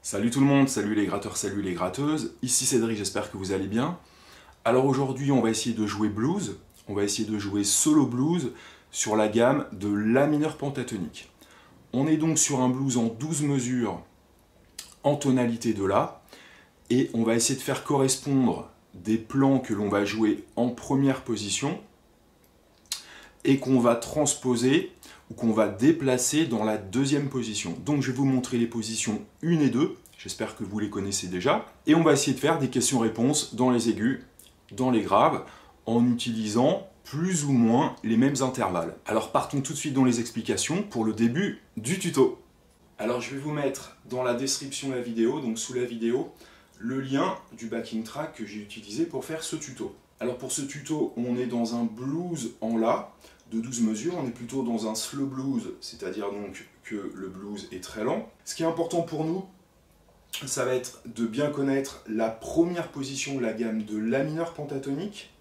Salut tout le monde, salut les gratteurs, salut les gratteuses, ici Cédric, j'espère que vous allez bien. Alors aujourd'hui on va essayer de jouer blues, on va essayer de jouer solo blues sur la gamme de La mineur pentatonique. On est donc sur un blues en 12 mesures en tonalité de La, et on va essayer de faire correspondre des plans que l'on va jouer en première position et qu'on va transposer ou qu'on va déplacer dans la deuxième position. Donc je vais vous montrer les positions 1 et 2, j'espère que vous les connaissez déjà, et on va essayer de faire des questions-réponses dans les aigus, dans les graves, en utilisant plus ou moins les mêmes intervalles. Alors partons tout de suite dans les explications pour le début du tuto. Alors je vais vous mettre dans la description de la vidéo, donc sous la vidéo, le lien du backing track que j'ai utilisé pour faire ce tuto. Alors pour ce tuto, on est dans un blues en La, de 12 mesures, on est plutôt dans un slow blues, c'est-à-dire donc que le blues est très lent. Ce qui est important pour nous, ça va être de bien connaître la première position de la gamme de La mineur pentatonique.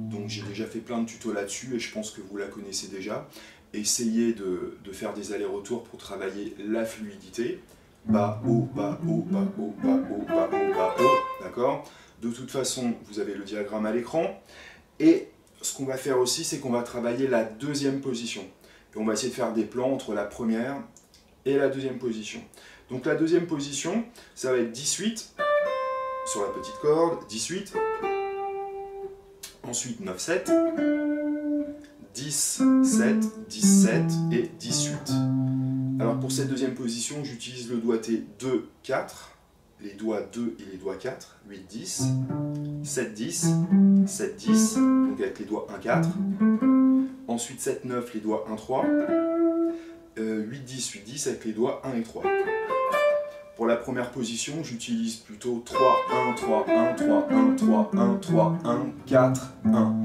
Donc j'ai déjà fait plein de tutos là-dessus et je pense que vous la connaissez déjà. Essayez de faire des allers-retours pour travailler la fluidité. Bas, haut, bas, haut, bas, haut, bas, haut, bas, haut, bas, haut, d'accord ? De toute façon, vous avez le diagramme à l'écran. Et ce qu'on va faire aussi, c'est qu'on va travailler la deuxième position. Et on va essayer de faire des plans entre la première et la deuxième position. Donc la deuxième position, ça va être 18 sur la petite corde, 18. Ensuite 9, 7. 10, 7, 17 et 18. Alors pour cette deuxième position, j'utilise le doigté 2, 4. Les doigts 2 et les doigts 4, 8, 10, 7, 10, 7, 10, donc avec les doigts 1, 4. Ensuite 7, 9, les doigts 1, 3. 8, 10, 8, 10 avec les doigts 1 et 3. Pour la première position, j'utilise plutôt 3, 1, 3, 1, 3, 1, 3, 1, 3, 1, 4, 1.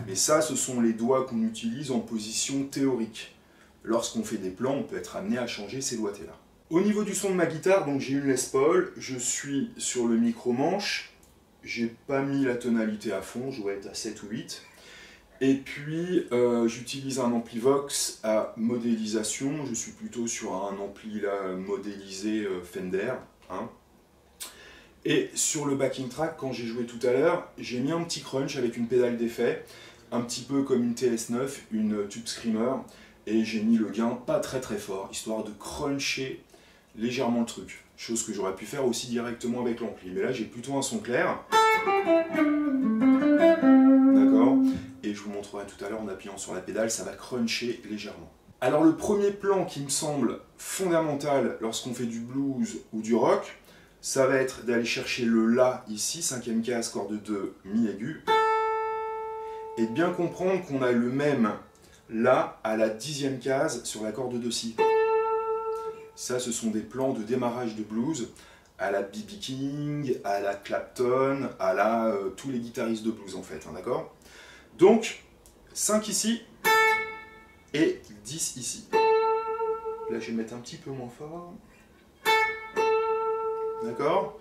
Mais ça, ce sont les doigts qu'on utilise en position théorique. Lorsqu'on fait des plans, on peut être amené à changer ces doigtés-là. Au niveau du son de ma guitare, donc j'ai une Les Paul, je suis sur le micro-manche, j'ai pas mis la tonalité à fond, je dois être à 7 ou 8. Et puis j'utilise un ampli Vox à modélisation, je suis plutôt sur un ampli là, modélisé Fender. Hein. Et sur le backing track, quand j'ai joué tout à l'heure, j'ai mis un petit crunch avec une pédale d'effet, un petit peu comme une TS9, une Tube Screamer, et j'ai mis le gain pas très fort, histoire de cruncher légèrement le truc. Chose que j'aurais pu faire aussi directement avec l'ampli. Mais là, j'ai plutôt un son clair. D'accord ? Et je vous montrerai tout à l'heure en appuyant sur la pédale, ça va cruncher légèrement. Alors le premier plan qui me semble fondamental lorsqu'on fait du blues ou du rock, ça va être d'aller chercher le La ici, 5e case, corde 2, mi aigu. et de bien comprendre qu'on a le même La à la 10e case sur la corde de Si. Ça, ce sont des plans de démarrage de blues à la B.B. King, à la Clapton, à la tous les guitaristes de blues en fait, hein, d'accord? Donc, 5 ici et 10 ici. Là, je vais mettre un petit peu moins fort. D'accord?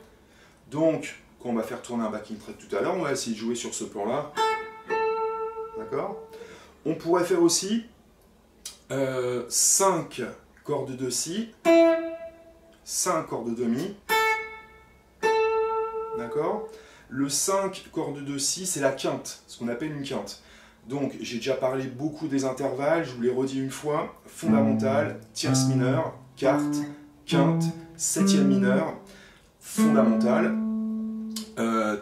Donc, quand on va faire tourner un backing track tout à l'heure, on va essayer de jouer sur ce plan-là. D'accord? On pourrait faire aussi 5 cordes de Si, 5 cordes de Mi. D'accord? Le 5 cordes de Si, c'est la quinte, ce qu'on appelle une quinte. Donc, j'ai déjà parlé beaucoup des intervalles, je vous les redis une fois. Fondamentale, tierce mineure, quarte, quinte, septième mineure, fondamentale,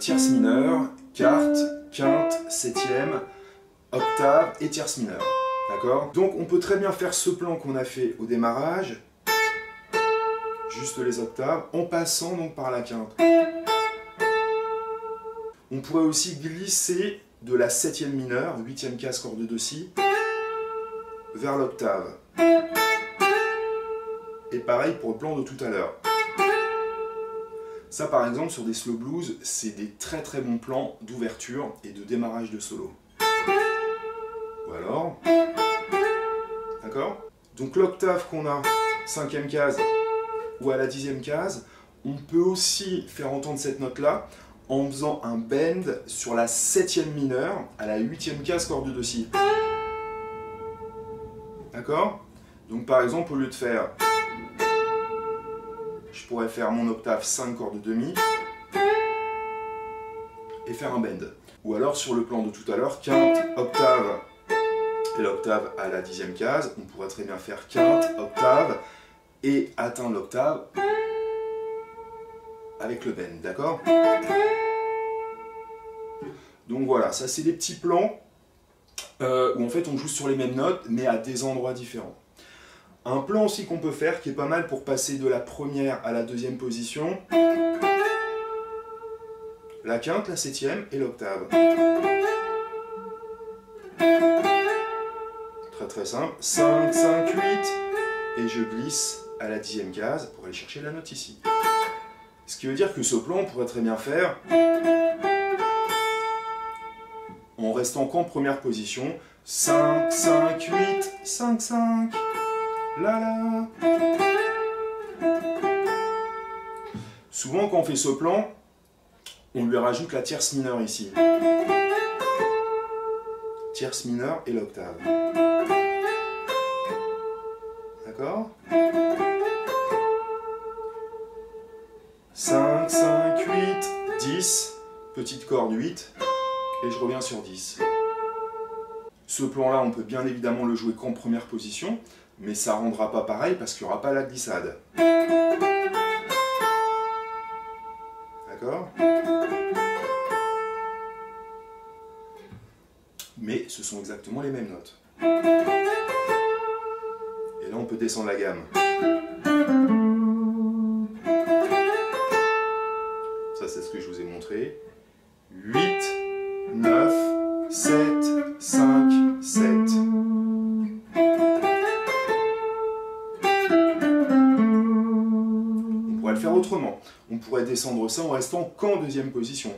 tierce mineure, quarte, quinte, septième, octave et tierce mineure. D'accord? Donc, on peut très bien faire ce plan qu'on a fait au démarrage, juste les octaves, en passant donc par la quinte. On pourrait aussi glisser de la septième mineure, 8e case corde de Si, vers l'octave. Et pareil pour le plan de tout à l'heure. Ça par exemple sur des slow blues, c'est des très très bons plans d'ouverture et de démarrage de solo. Ou alors, d'accord? Donc l'octave qu'on a, 5e case ou à la 10e case, on peut aussi faire entendre cette note-là en faisant un bend sur la 7e mineure à la 8e case corde de Si. D'accord? Donc par exemple, au lieu de faire, je pourrais faire mon octave 5 cordes de Mi et faire un bend. Ou alors sur le plan de tout à l'heure, quinte, octave et l'octave à la 10e case, on pourrait très bien faire quinte, octave et atteindre l'octave avec le bend, d'accord? Donc voilà, ça c'est des petits plans où en fait on joue sur les mêmes notes mais à des endroits différents. Un plan aussi qu'on peut faire qui est pas mal pour passer de la première à la deuxième position, la quinte, la septième et l'octave. Très très simple, 5, 5, 8 et je glisse à la 10e case pour aller chercher la note ici. Ce qui veut dire que ce plan on pourrait très bien faire en restant qu'en première position, 5, 5, 8, 5, 5, la la. Souvent quand on fait ce plan, on lui rajoute la tierce mineure ici. Tierce mineure et l'octave. D'accord? 5, 5, 8, 10, petite corde 8. Et je reviens sur 10. Ce plan-là, on peut bien évidemment le jouer qu'en première position, mais ça ne rendra pas pareil parce qu'il n'y aura pas la glissade. D'accord? Mais ce sont exactement les mêmes notes. Et là, on peut descendre la gamme. Ça, c'est ce que je vous ai montré. 8, 9, 7, 5, 7. On pourrait le faire autrement. On pourrait descendre ça en restant qu'en deuxième position.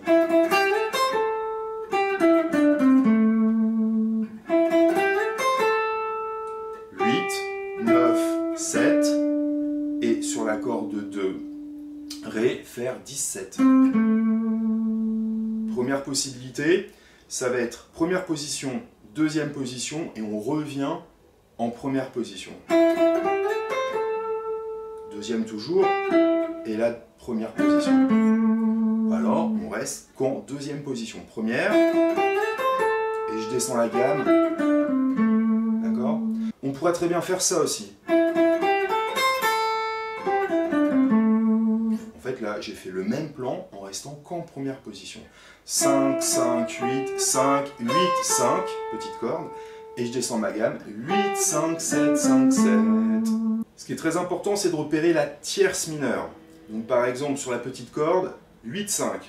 Et sur la corde de Ré, faire 17. Première possibilité, ça va être première position, deuxième position, et on revient en première position. Deuxième toujours, et la première position. Alors, on reste qu'en deuxième position. Première, et je descends la gamme. D'accord? On pourrait très bien faire ça aussi. En fait, là, j'ai fait le même plan en restant qu'en première position. 5, 5, 8, 5, 8, 5, petite corde, et je descends ma gamme, 8, 5, 7, 5, 7. Ce qui est très important, c'est de repérer la tierce mineure. Donc par exemple, sur la petite corde, 8, 5.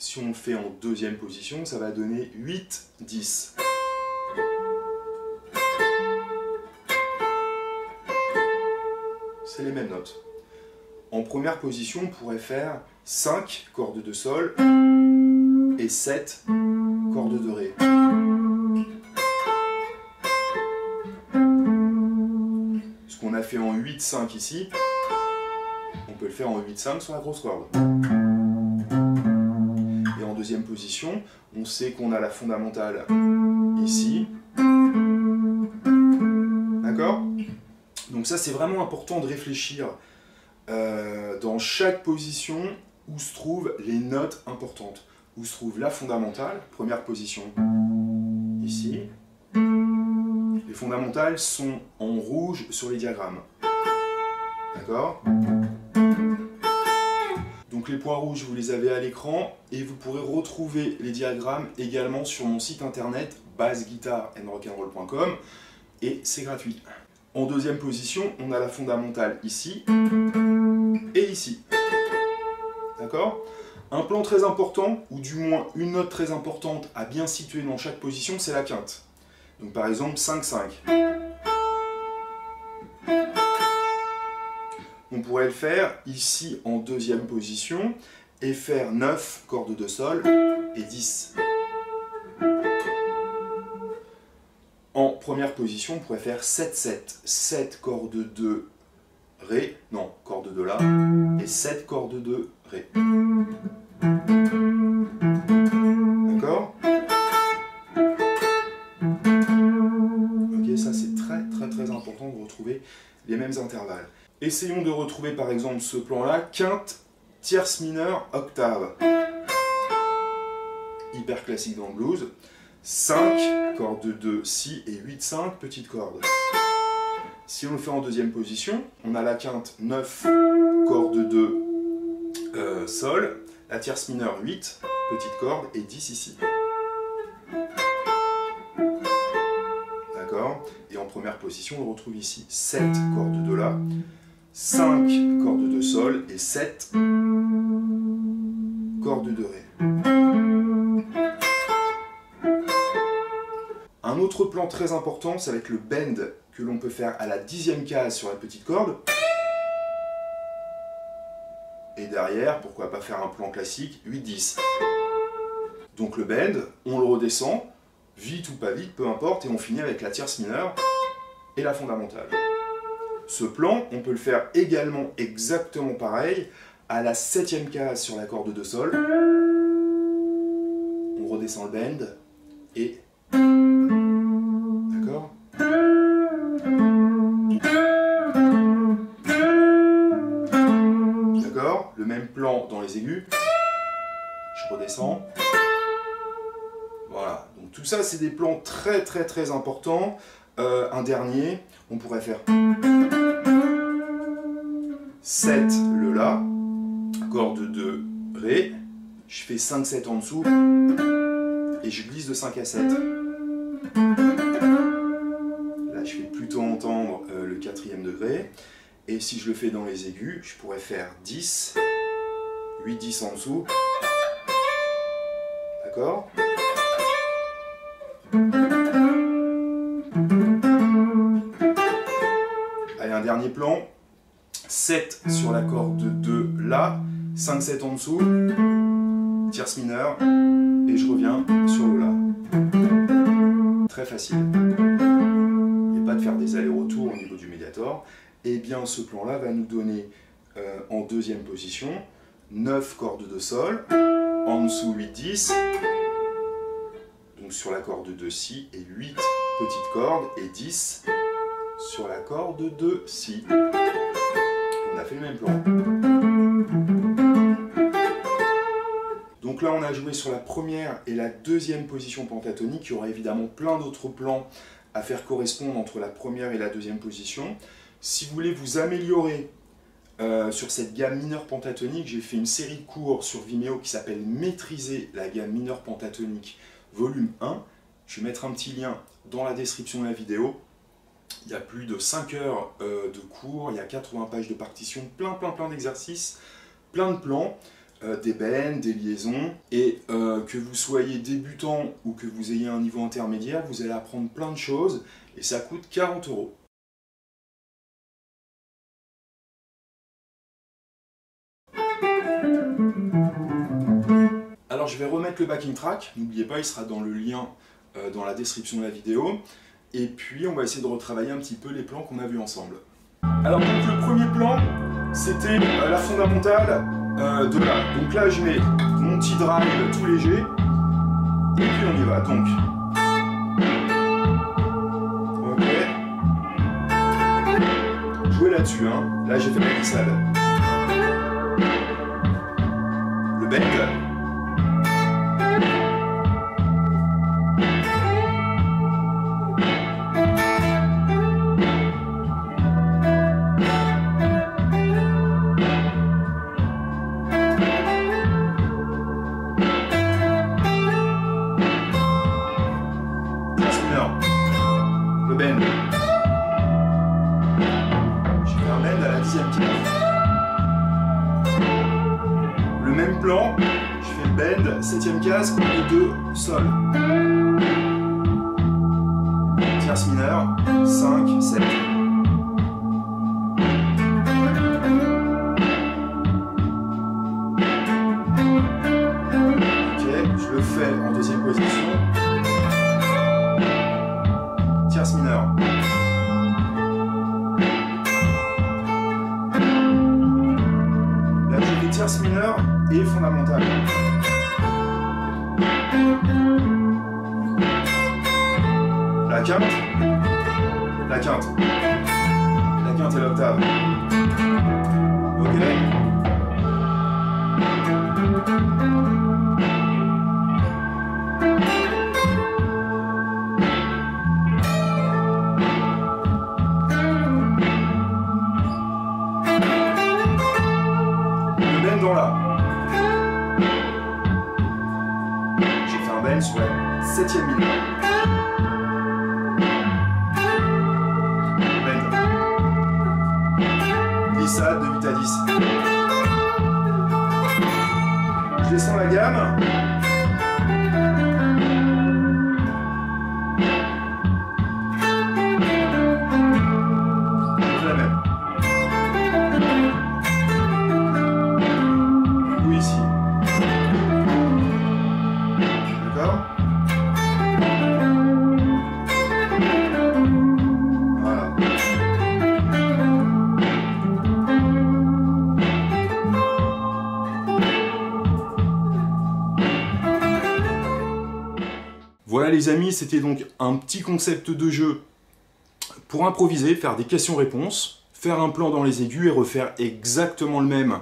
Si on le fait en deuxième position, ça va donner 8, 10. C'est les mêmes notes. En première position, on pourrait faire 5 cordes de sol et 7 cordes de ré. Ce qu'on a fait en 8-5 ici, on peut le faire en 8-5 sur la grosse corde. Et en deuxième position, on sait qu'on a la fondamentale ici. D'accord ? Donc ça, c'est vraiment important de réfléchir dans chaque position où se trouvent les notes importantes. Où se trouve la fondamentale, première position, ici. Les fondamentales sont en rouge sur les diagrammes. D'accord ? Donc les points rouges, vous les avez à l'écran et vous pourrez retrouver les diagrammes également sur mon site internet bassguitareandrock'n'roll.com et c'est gratuit. En deuxième position, on a la fondamentale ici et ici. D'accord ? Un plan très important, ou du moins une note très importante à bien situer dans chaque position, c'est la quinte. Donc par exemple 5-5. On pourrait le faire ici en deuxième position et faire 9 cordes de sol et 10. En première position, on pourrait faire 7-7. 7 cordes de Ré, non, cordes de La, et 7 cordes de Ré. D'accord ? Ok, ça c'est très important de retrouver les mêmes intervalles. Essayons de retrouver par exemple ce plan-là, quinte, tierce mineure, octave. Hyper classique dans le blues. 5 cordes de Si et 8-5 petites cordes. Si on le fait en deuxième position, on a la quinte 9 cordes de Sol, la tierce mineure 8 petites cordes et 10 ici. D'accord ? Et en première position, on retrouve ici 7 cordes de La, 5 cordes de Sol et 7 cordes de Ré. Un autre plan très important, ça va être le bend que l'on peut faire à la 10e case sur la petite corde. Et derrière, pourquoi pas faire un plan classique 8-10. Donc le bend, on le redescend, vite ou pas vite, peu importe, et on finit avec la tierce mineure et la fondamentale. Ce plan, on peut le faire également exactement pareil à la 7e case sur la corde de Sol. On redescend le bend et... D'accord ? D'accord ? Le même plan dans les aigus. Je redescends. Voilà. Donc tout ça, c'est des plans très importants. Un dernier, on pourrait faire 7 le La, corde de Ré. Je fais 5-7 en dessous et je glisse de 5 à 7. Là, je fais plutôt entendre le 4e degré. Et si je le fais dans les aigus, je pourrais faire 10, 8-10 en dessous. D'accord ? Allez, un dernier plan. 7 sur la corde de La, 5-7 en dessous, tierce mineure, et je reviens sur le La. Très facile. Et pas de faire des allers-retours au niveau du médiator. Et bien ce plan-là va nous donner en deuxième position 9 cordes de Sol, en dessous 8-10, donc sur la corde de Si, et 8 petites cordes, et 10 sur la corde de Si. On a fait le même plan. Donc là, on a joué sur la première et la deuxième position pentatonique. Il y aura évidemment plein d'autres plans à faire correspondre entre la première et la deuxième position. Si vous voulez vous améliorer sur cette gamme mineure pentatonique, j'ai fait une série de cours sur Vimeo qui s'appelle Maîtriser la gamme mineure pentatonique volume 1. Je vais mettre un petit lien dans la description de la vidéo. Il y a plus de 5 heures de cours, il y a 80 pages de partition, plein d'exercices, plein de plans. des bends, des liaisons, et que vous soyez débutant ou que vous ayez un niveau intermédiaire, vous allez apprendre plein de choses, et ça coûte 40 €. Alors je vais remettre le backing track, n'oubliez pas, il sera dans le lien dans la description de la vidéo, et puis on va essayer de retravailler un petit peu les plans qu'on a vus ensemble. Alors donc le premier plan, c'était la fondamentale de là. Donc là je mets mon petit drive tout léger, et puis on y va. Donc, ok, jouez là-dessus, hein. Là j'ai fait ma glissade. Le bend. Le bend. Je fais un bend à la 10e case. Le même plan, je fais le bend, 7e case, de 2, sol. Tierce mineure, 5, 7. Ok, je le fais en deuxième position. Tierce mineure. Là, je fais tierce mineure et fondamentale. La quinte. La quinte. La quinte et l'octave. Ok. Dans là. J'ai fait un bend sur la 7e mineure. Bend. Glissade de 8 à 10. Je descends la gamme. Je fais la même. Voilà les amis, c'était donc un petit concept de jeu pour improviser, faire des questions-réponses, faire un plan dans les aigus et refaire exactement le même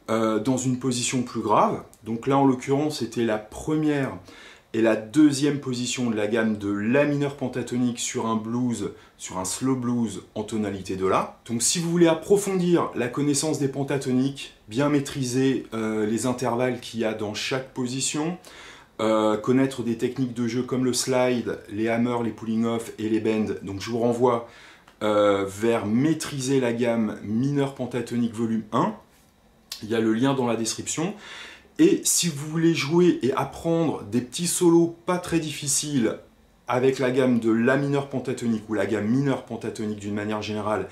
dans une position plus grave. Donc là en l'occurrence c'était la première et la deuxième position de la gamme de La mineur pentatonique sur un blues, sur un slow blues en tonalité de La. Donc si vous voulez approfondir la connaissance des pentatoniques, bien maîtriser les intervalles qu'il y a dans chaque position, connaître des techniques de jeu comme le slide, les hammers, les pulling off et les bends, donc je vous renvoie vers maîtriser la gamme mineur pentatonique volume 1, il y a le lien dans la description. Et si vous voulez jouer et apprendre des petits solos pas très difficiles avec la gamme de La mineur pentatonique ou la gamme mineure pentatonique d'une manière générale,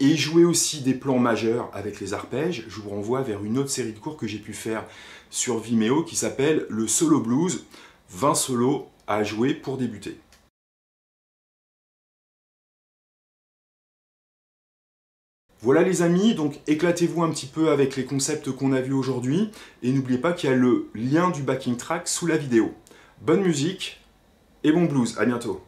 et jouer aussi des plans majeurs avec les arpèges, je vous renvoie vers une autre série de cours que j'ai pu faire sur Vimeo qui s'appelle le Solo Blues, 20 solos à jouer pour débuter. Voilà les amis, donc éclatez-vous un petit peu avec les concepts qu'on a vus aujourd'hui et n'oubliez pas qu'il y a le lien du backing track sous la vidéo. Bonne musique et bon blues, à bientôt.